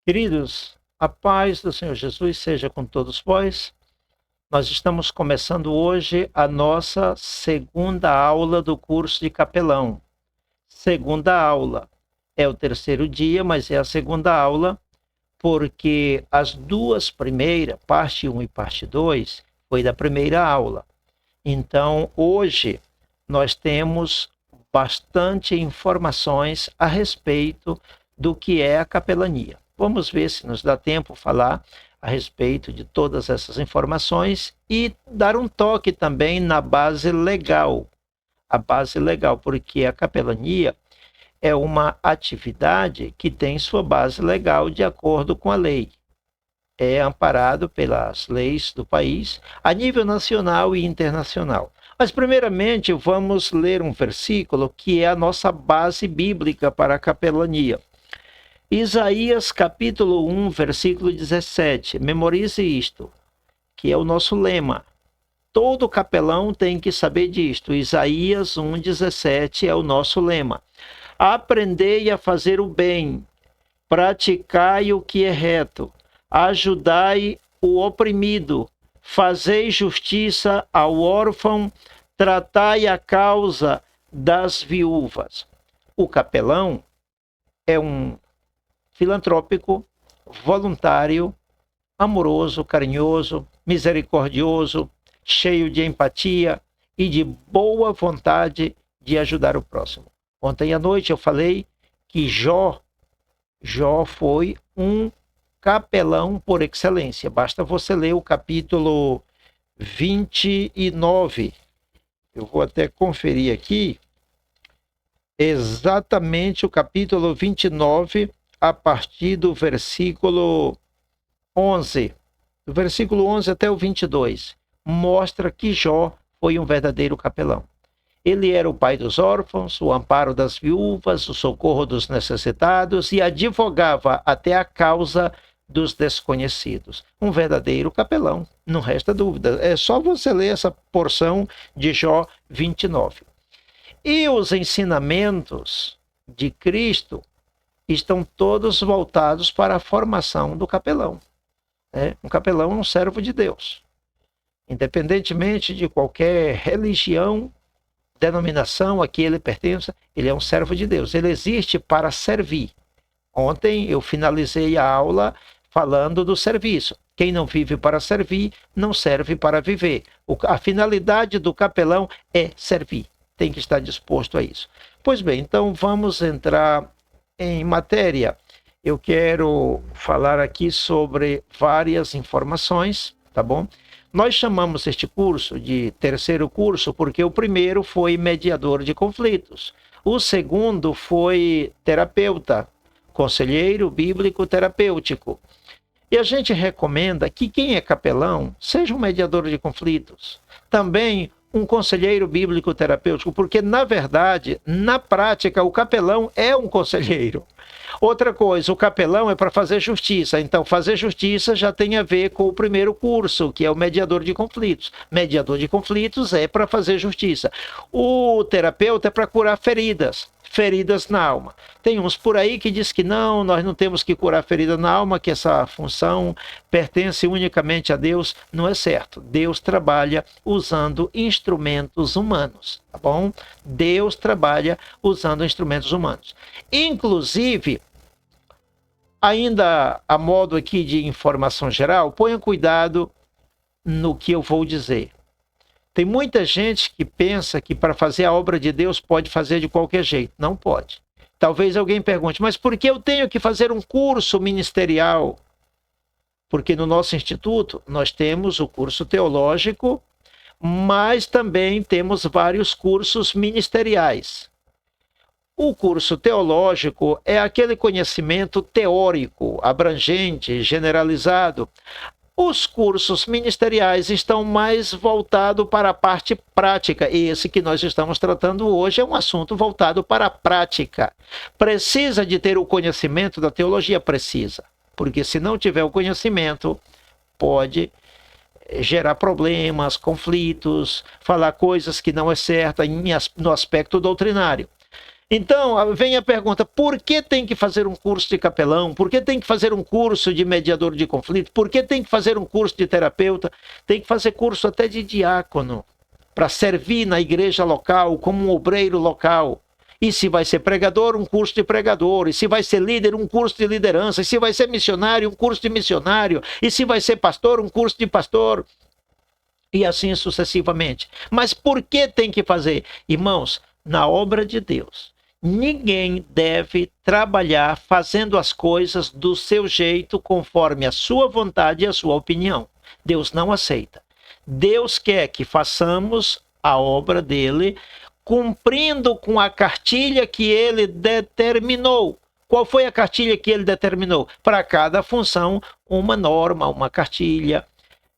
Queridos, a paz do Senhor Jesus seja com todos vós. Nós estamos começando hoje a nossa segunda aula do curso de capelão. Segunda aula. É o terceiro dia, mas é a segunda aula, porque as duas primeiras, parte 1 e parte 2, foi da primeira aula. Então, hoje, nós temos bastante informações a respeito do que é a capelania. Vamos ver se nos dá tempo falar a respeito de todas essas informações e dar um toque também na base legal. A base legal, porque a capelania é uma atividade que tem sua base legal de acordo com a lei. É amparado pelas leis do país, a nível nacional e internacional. Mas, primeiramente, vamos ler um versículo que é a nossa base bíblica para a capelania. Isaías capítulo 1, versículo 17. Memorize isto, que é o nosso lema. Todo capelão tem que saber disto. Isaías 1, 17 é o nosso lema. Aprendei a fazer o bem, praticai o que é reto, ajudai o oprimido, fazei justiça ao órfão, tratai a causa das viúvas. O capelão é um filantrópico, voluntário, amoroso, carinhoso, misericordioso, cheio de empatia e de boa vontade de ajudar o próximo. Ontem à noite eu falei que Jó foi um capelão por excelência. Basta você ler o capítulo 29. Eu vou até conferir aqui exatamente o capítulo 29, a partir do versículo 11. Do versículo 11 até o 22. Mostra que Jó foi um verdadeiro capelão. Ele era o pai dos órfãos, o amparo das viúvas, o socorro dos necessitados e advogava até a causa dos desconhecidos. Um verdadeiro capelão, não resta dúvida. É só você ler essa porção de Jó 29. E os ensinamentos de Cristo estão todos voltados para a formação do capelão. Um capelão é um servo de Deus. Independentemente de qualquer religião, denominação a que ele pertence, ele é um servo de Deus. Ele existe para servir. Ontem eu finalizei a aula falando do serviço. Quem não vive para servir, não serve para viver. A finalidade do capelão é servir. Tem que estar disposto a isso. Pois bem, então vamos entrar em matéria. Eu quero falar aqui sobre várias informações, tá bom? Nós chamamos este curso de terceiro curso porque o primeiro foi mediador de conflitos. O segundo foi terapeuta, conselheiro bíblico terapêutico. E a gente recomenda que quem é capelão seja um mediador de conflitos. Também um conselheiro bíblico terapêutico, porque, na verdade, na prática, o capelão é um conselheiro. Outra coisa, o capelão é para fazer justiça. Então, fazer justiça já tem a ver com o primeiro curso, que é o mediador de conflitos. Mediador de conflitos é para fazer justiça. O terapeuta é para curar feridas na alma. Tem uns por aí que diz que não, nós não temos que curar ferida na alma, que essa função pertence unicamente a Deus. Não é certo. Deus trabalha usando instrumentos humanos, tá bom? Deus trabalha usando instrumentos humanos. Inclusive, ainda a modo aqui de informação geral, ponha cuidado no que eu vou dizer. Tem muita gente que pensa que para fazer a obra de Deus pode fazer de qualquer jeito. Não pode. Talvez alguém pergunte, mas por que eu tenho que fazer um curso ministerial? Porque no nosso instituto nós temos o curso teológico, mas também temos vários cursos ministeriais. O curso teológico é aquele conhecimento teórico, abrangente, generalizado. Os cursos ministeriais estão mais voltados para a parte prática. E esse que nós estamos tratando hoje é um assunto voltado para a prática. Precisa de ter o conhecimento da teologia? Precisa. Porque se não tiver o conhecimento, pode gerar problemas, conflitos, falar coisas que não é certa no aspecto doutrinário. Então, vem a pergunta, por que tem que fazer um curso de capelão? Por que tem que fazer um curso de mediador de conflito? Por que tem que fazer um curso de terapeuta? Tem que fazer curso até de diácono, para servir na igreja local, como um obreiro local. E se vai ser pregador, um curso de pregador. E se vai ser líder, um curso de liderança. E se vai ser missionário, um curso de missionário. E se vai ser pastor, um curso de pastor. E assim sucessivamente. Mas por que tem que fazer? Irmãos, na obra de Deus, ninguém deve trabalhar fazendo as coisas do seu jeito, conforme a sua vontade e a sua opinião. Deus não aceita. Deus quer que façamos a obra dele, cumprindo com a cartilha que ele determinou. Qual foi a cartilha que ele determinou? Para cada função, uma norma, uma cartilha.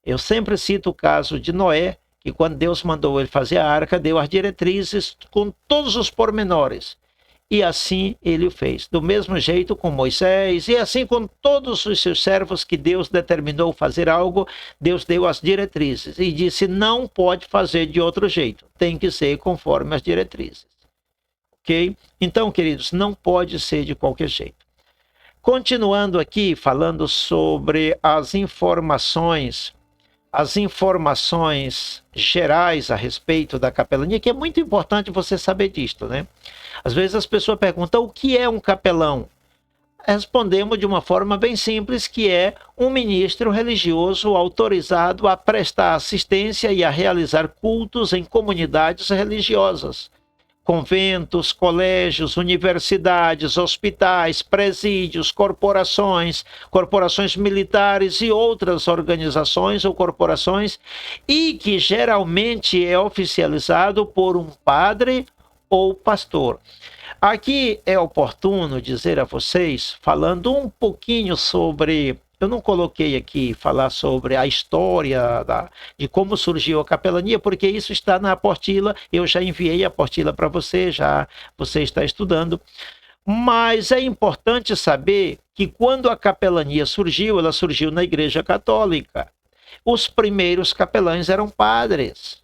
Eu sempre cito o caso de Noé, que quando Deus mandou ele fazer a arca, deu as diretrizes com todos os pormenores. E assim ele o fez. Do mesmo jeito com Moisés, e assim com todos os seus servos que Deus determinou fazer algo, Deus deu as diretrizes e disse, não pode fazer de outro jeito, tem que ser conforme as diretrizes. Ok? Então, queridos, não pode ser de qualquer jeito. Continuando aqui, falando sobre as informações gerais a respeito da capelania, que é muito importante você saber disto, né? Às vezes as pessoas perguntam, o que é um capelão? Respondemos de uma forma bem simples, que é um ministro religioso autorizado a prestar assistência e a realizar cultos em comunidades religiosas. Conventos, colégios, universidades, hospitais, presídios, corporações militares e outras organizações ou corporações, e que geralmente é oficializado por um padre ou pastor. Aqui é oportuno dizer a vocês, falando um pouquinho sobre... Eu não coloquei aqui falar sobre a história de como surgiu a capelania, porque isso está na apostila. Eu já enviei a apostila para você, já você está estudando. Mas é importante saber que quando a capelania surgiu, ela surgiu na Igreja Católica. Os primeiros capelães eram padres,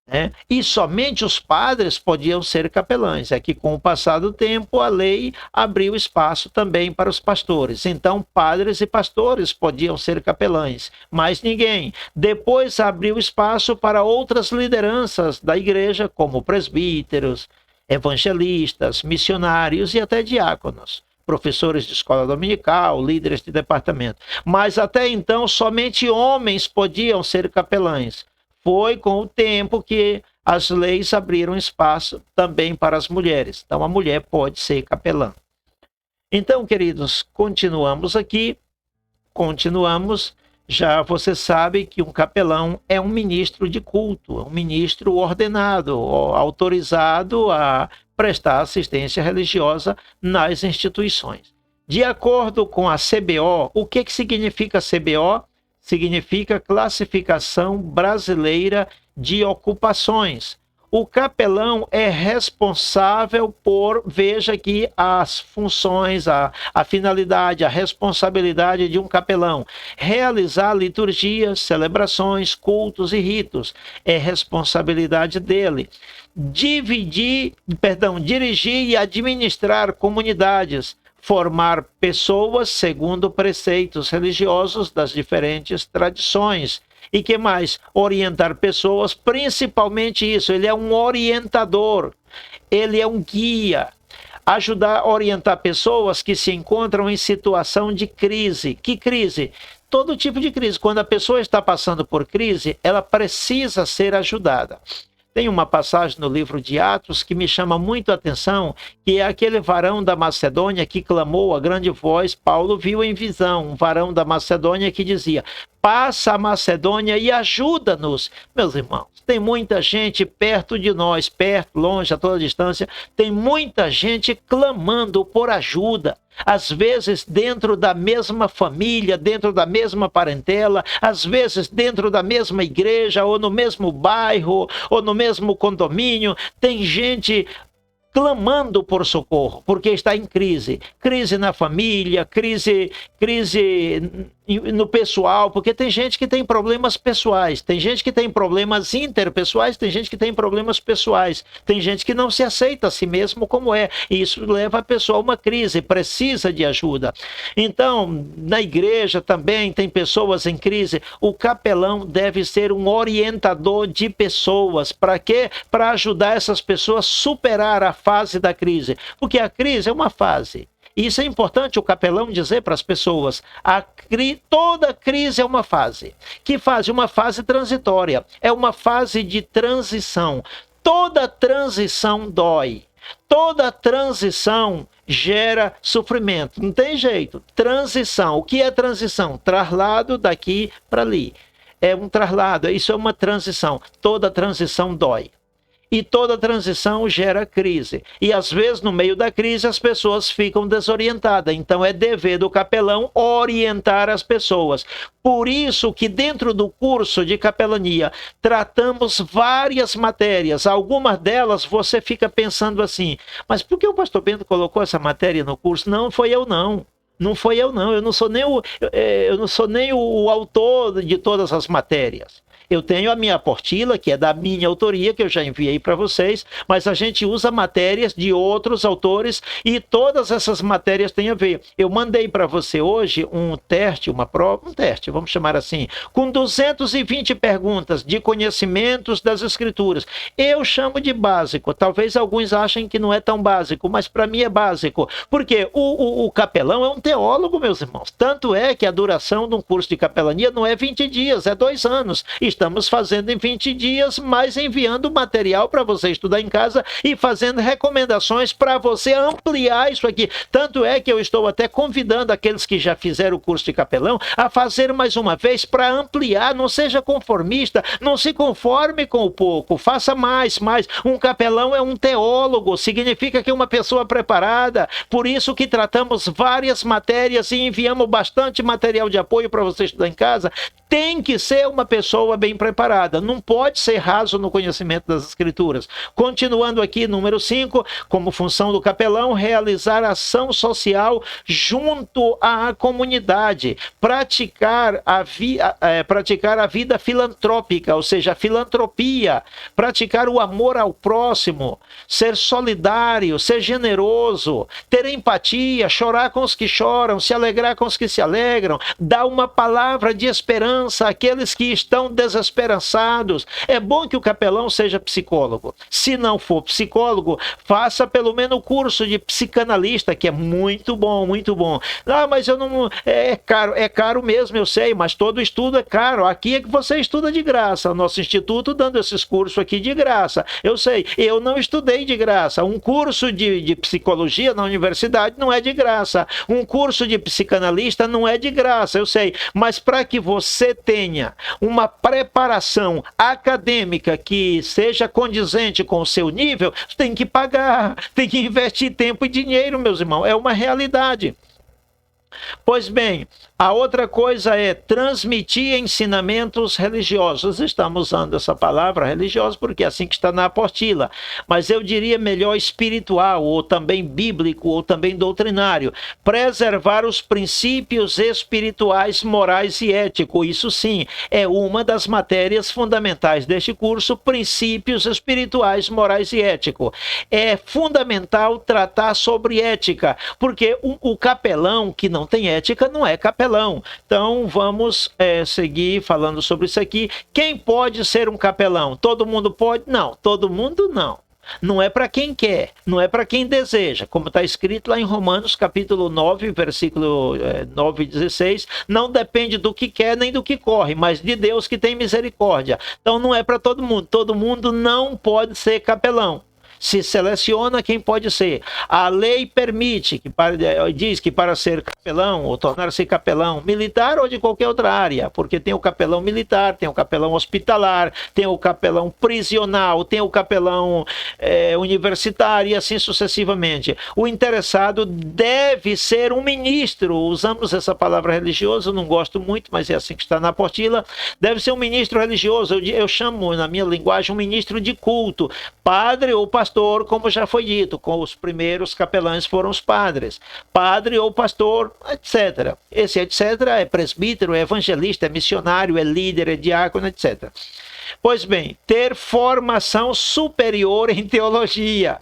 né? E somente os padres podiam ser capelães. É que com o passar do tempo a lei abriu espaço também para os pastores. Então padres e pastores podiam ser capelães, mas ninguém. Depois abriu espaço para outras lideranças da igreja, como presbíteros, evangelistas, missionários e até diáconos, professores de escola dominical, líderes de departamento. Mas até então somente homens podiam ser capelães. Foi com o tempo que as leis abriram espaço também para as mulheres. Então, a mulher pode ser capelã. Então, queridos, continuamos aqui. Já você sabe que um capelão é um ministro de culto, um ministro ordenado, autorizado a prestar assistência religiosa nas instituições. De acordo com a CBO, o que significa CBO? Significa Classificação Brasileira de Ocupações. O capelão é responsável por, veja aqui as funções, a finalidade, a responsabilidade de um capelão. Realizar liturgias, celebrações, cultos e ritos. É responsabilidade dele. Dirigir e administrar comunidades. Formar pessoas segundo preceitos religiosos das diferentes tradições. E que mais? Orientar pessoas, principalmente isso. Ele é um orientador, ele é um guia. Ajudar a orientar pessoas que se encontram em situação de crise. Que crise? Todo tipo de crise. Quando a pessoa está passando por crise, ela precisa ser ajudada. Tem uma passagem no livro de Atos que me chama muito a atenção, que é aquele varão da Macedônia que clamou a grande voz. Paulo viu em visão um varão da Macedônia que dizia, passa a Macedônia e ajuda-nos. Meus irmãos, tem muita gente perto de nós, perto, longe, a toda distância, tem muita gente clamando por ajuda. Às vezes dentro da mesma família, dentro da mesma parentela, às vezes dentro da mesma igreja, ou no mesmo bairro, ou no mesmo condomínio, tem gente clamando por socorro, porque está em crise. Crise na família, crise no pessoal, porque tem gente que tem problemas pessoais, tem gente que tem problemas interpessoais, tem gente que tem problemas pessoais, tem gente que não se aceita a si mesmo como é, e isso leva a pessoa a uma crise, precisa de ajuda. Então, na igreja também tem pessoas em crise. O capelão deve ser um orientador de pessoas. Para quê? Para ajudar essas pessoas a superar a fase da crise, porque a crise é uma fase. Isso é importante o capelão dizer para as pessoas. Toda crise é uma fase. Que fase? Uma fase transitória. É uma fase de transição. Toda transição dói. Toda transição gera sofrimento. Não tem jeito. Transição. O que é transição? Traslado daqui para ali. É um traslado. Isso é uma transição. Toda transição dói. E toda transição gera crise. E às vezes, no meio da crise, as pessoas ficam desorientadas. Então é dever do capelão orientar as pessoas. Por isso que dentro do curso de capelania tratamos várias matérias. Algumas delas você fica pensando assim, mas por que o pastor Bento colocou essa matéria no curso? Não, foi eu não. Não foi eu não. Eu não sou nem o autor de todas as matérias. Eu tenho a minha apostila, que é da minha autoria, que eu já enviei para vocês, mas a gente usa matérias de outros autores e todas essas matérias têm a ver. Eu mandei para você hoje um teste, uma prova, um teste, vamos chamar assim, com 220 perguntas de conhecimentos das Escrituras. Eu chamo de básico, talvez alguns achem que não é tão básico, mas para mim é básico, porque o capelão é um teólogo, meus irmãos. Tanto é que a duração de um curso de capelania não é 20 dias, é 2 anos. Estamos fazendo em 20 dias, mas enviando material para você estudar em casa e fazendo recomendações para você ampliar isso aqui. Tanto é que eu estou até convidando aqueles que já fizeram o curso de capelão a fazer mais uma vez para ampliar. Não seja conformista, não se conforme com o pouco, faça mais. Um capelão é um teólogo, significa que é uma pessoa preparada. Por isso que tratamos várias matérias e enviamos bastante material de apoio para você estudar em casa. Tem que ser uma pessoa bem preparada, não pode ser raso no conhecimento das Escrituras. Continuando aqui, número 5, como função do capelão, realizar ação social junto à comunidade, praticar a vida filantrópica, ou seja, a filantropia, praticar o amor ao próximo, ser solidário, ser generoso, ter empatia, chorar com os que choram, se alegrar com os que se alegram, dar uma palavra de esperança àqueles que estão desesperançados. É bom que o capelão seja psicólogo. Se não for psicólogo, faça pelo menos o curso de psicanalista, que é muito bom, muito bom. Ah, mas eu não... É caro mesmo, eu sei, mas todo estudo é caro. Aqui é que você estuda de graça. O nosso instituto dando esses cursos aqui de graça. Eu sei, eu não estudei de graça. Um curso de psicologia na universidade não é de graça. Um curso de psicanalista não é de graça, eu sei. Mas para que você tenha uma preparação acadêmica que seja condizente com o seu nível, tem que pagar, tem que investir tempo e dinheiro, meus irmãos. É uma realidade. Pois bem, a outra coisa é transmitir ensinamentos religiosos. Estamos usando essa palavra religiosa porque é assim que está na apostila, mas eu diria melhor espiritual, ou também bíblico, ou também doutrinário. Preservar os princípios espirituais, morais e éticos. Isso sim, é uma das matérias fundamentais deste curso, princípios espirituais, morais e éticos. É fundamental tratar sobre ética, porque o capelão que não tem ética não é capelão. Então vamos seguir falando sobre isso aqui. Quem pode ser um capelão? Todo mundo pode? Não, todo mundo não. Não é para quem quer, não é para quem deseja, como está escrito lá em Romanos capítulo 9, versículo 9 e 16, não depende do que quer nem do que corre, mas de Deus que tem misericórdia. Então não é para todo mundo não pode ser capelão. Se seleciona quem pode ser. A lei permite, diz que para ser capelão ou tornar-se capelão militar ou de qualquer outra área, porque tem o capelão militar, tem o capelão hospitalar, tem o capelão prisional, tem o capelão universitário e assim sucessivamente. O interessado deve ser um ministro, usamos essa palavra religioso, não gosto muito, mas é assim que está na apostila, deve ser um ministro religioso, eu chamo na minha linguagem um ministro de culto, padre ou pastor, pastor, como já foi dito, com os primeiros capelães foram os padres. Padre ou pastor, etc. Esse etc. é presbítero, é evangelista, é missionário, é líder, é diácono, etc. Pois bem, ter formação superior em teologia.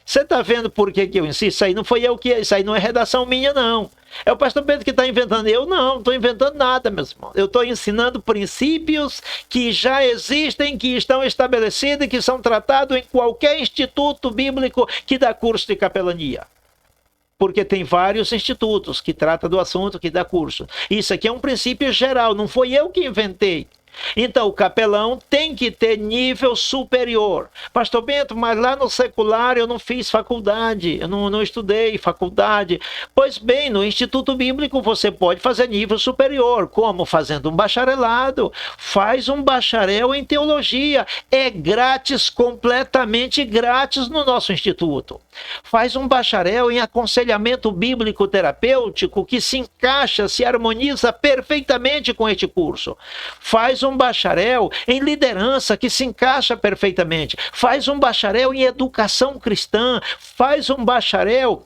Você está vendo por que eu insisto? Isso aí não foi eu que... Isso aí não é redação minha, não. É o pastor Bento que está inventando. Eu não estou inventando nada, meus irmãos. Eu estou ensinando princípios que já existem, que estão estabelecidos e que são tratados em qualquer instituto bíblico que dá curso de capelania. Porque tem vários institutos que tratam do assunto, que dá curso. Isso aqui é um princípio geral, não foi eu que inventei. Então, o capelão tem que ter nível superior. Pastor Bento, mas lá no secular eu não fiz faculdade, eu não estudei faculdade. Pois bem, no Instituto Bíblico você pode fazer nível superior. Como? Fazendo um bacharelado. Faz um bacharel em teologia. É grátis, completamente grátis no nosso instituto. Faz um bacharel em aconselhamento bíblico terapêutico que se encaixa, se harmoniza perfeitamente com este curso. Faz um bacharel em liderança que se encaixa perfeitamente. Faz um bacharel em educação cristã. Faz um bacharel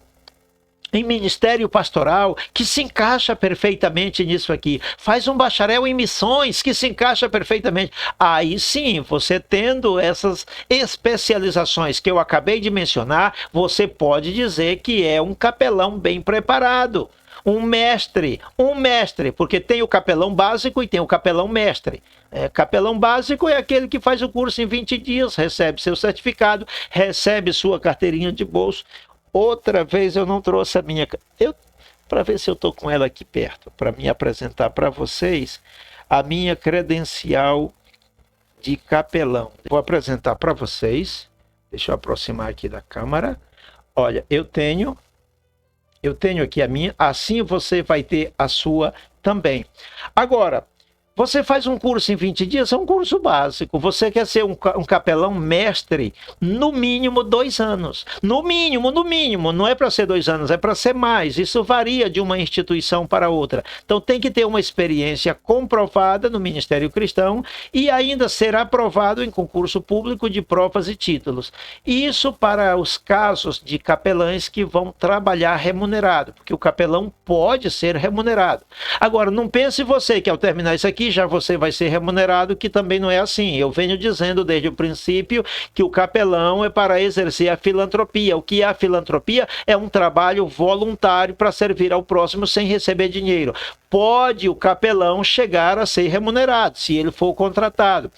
em ministério pastoral, que se encaixa perfeitamente nisso aqui. Faz um bacharel em missões, que se encaixa perfeitamente. Aí sim, você tendo essas especializações que eu acabei de mencionar, você pode dizer que é um capelão bem preparado. Um mestre, porque tem o capelão básico e tem o capelão mestre. Capelão básico é aquele que faz o curso em 20 dias, recebe seu certificado, recebe sua carteirinha de bolso. Outra vez eu não trouxe a minha... Para ver se eu estou com ela aqui perto, para me apresentar para vocês a minha credencial de capelão. Vou apresentar para vocês. Deixa eu aproximar aqui da câmera. Olha, eu tenho aqui a minha, assim você vai ter a sua também. Agora, você faz um curso em 20 dias, é um curso básico. Você quer ser um capelão mestre, no mínimo 2 anos. No mínimo, não é para ser 2 anos, é para ser mais. Isso varia de uma instituição para outra. Então tem que ter uma experiência comprovada no Ministério Cristão e ainda ser aprovado em concurso público de provas e títulos. Isso para os casos de capelães que vão trabalhar remunerado, porque o capelão pode ser remunerado. Agora, não pense você que ao terminar isso aqui, já você vai ser remunerado, que também não é assim. Eu venho dizendo desde o princípio que o capelão é para exercer a filantropia. O que é a filantropia? É um trabalho voluntário para servir ao próximo sem receber dinheiro. Pode o capelão chegar a ser remunerado, se ele for contratado.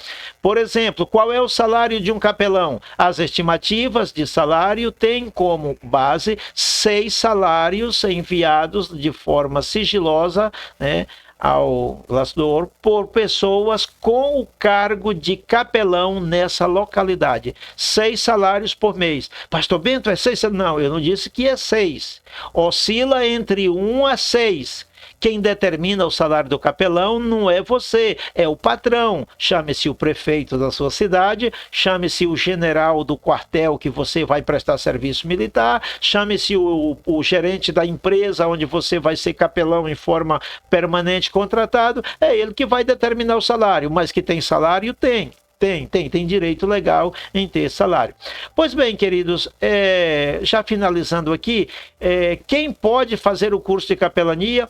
Por exemplo, qual é o salário de um capelão? As estimativas de salário têm como base 6 salários enviados de forma sigilosa, né, ao glaçador por pessoas com o cargo de capelão nessa localidade. 6 salários por mês. Pastor Bento, é 6? Não, eu não disse que é 6. Oscila entre 1 a 6. Quem determina o salário do capelão não é você, é o patrão. Chame-se o prefeito da sua cidade, chame-se o general do quartel que você vai prestar serviço militar, chame-se o gerente da empresa onde você vai ser capelão em forma permanente contratado. É ele que vai determinar o salário, mas que tem salário, tem. Tem direito legal em ter salário. Pois bem, queridos, já finalizando aqui, quem pode fazer o curso de capelania?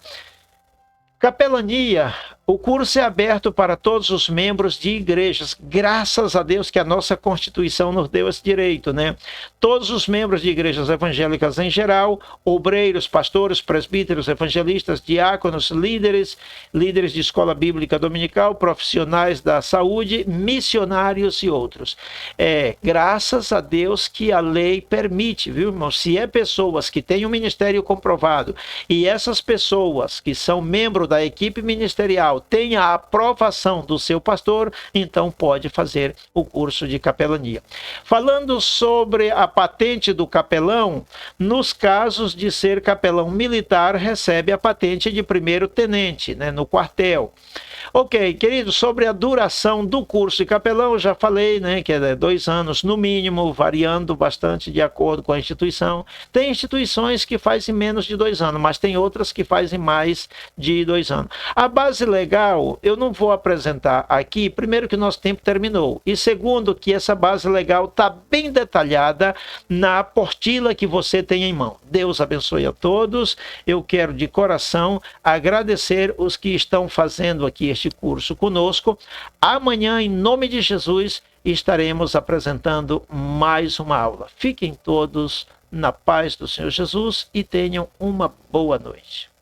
Capelania, o curso é aberto para todos os membros de igrejas. Graças a Deus que a nossa Constituição nos deu esse direito, né? Todos os membros de igrejas evangélicas em geral, obreiros, pastores, presbíteros, evangelistas, diáconos, líderes de escola bíblica dominical, profissionais da saúde, missionários e outros. Graças a Deus que a lei permite, viu, irmão? Se é pessoas que têm um ministério comprovado e essas pessoas que são membros da equipe ministerial tem a aprovação do seu pastor, então pode fazer o curso de capelania. Falando sobre a patente do capelão, nos casos de ser capelão militar, recebe a patente de primeiro tenente, né, no quartel. Ok, querido, sobre a duração do curso de capelão, eu já falei, né, que é 2 anos no mínimo, variando bastante de acordo com a instituição. Tem instituições que fazem menos de 2 anos, mas tem outras que fazem mais de 2 anos. A base legal, eu não vou apresentar aqui, primeiro que o nosso tempo terminou, e segundo que essa base legal está bem detalhada na apostila que você tem em mão. Deus abençoe a todos. Eu quero de coração agradecer os que estão fazendo aqui este curso conosco. Amanhã, em nome de Jesus, estaremos apresentando mais uma aula. Fiquem todos na paz do Senhor Jesus e tenham uma boa noite.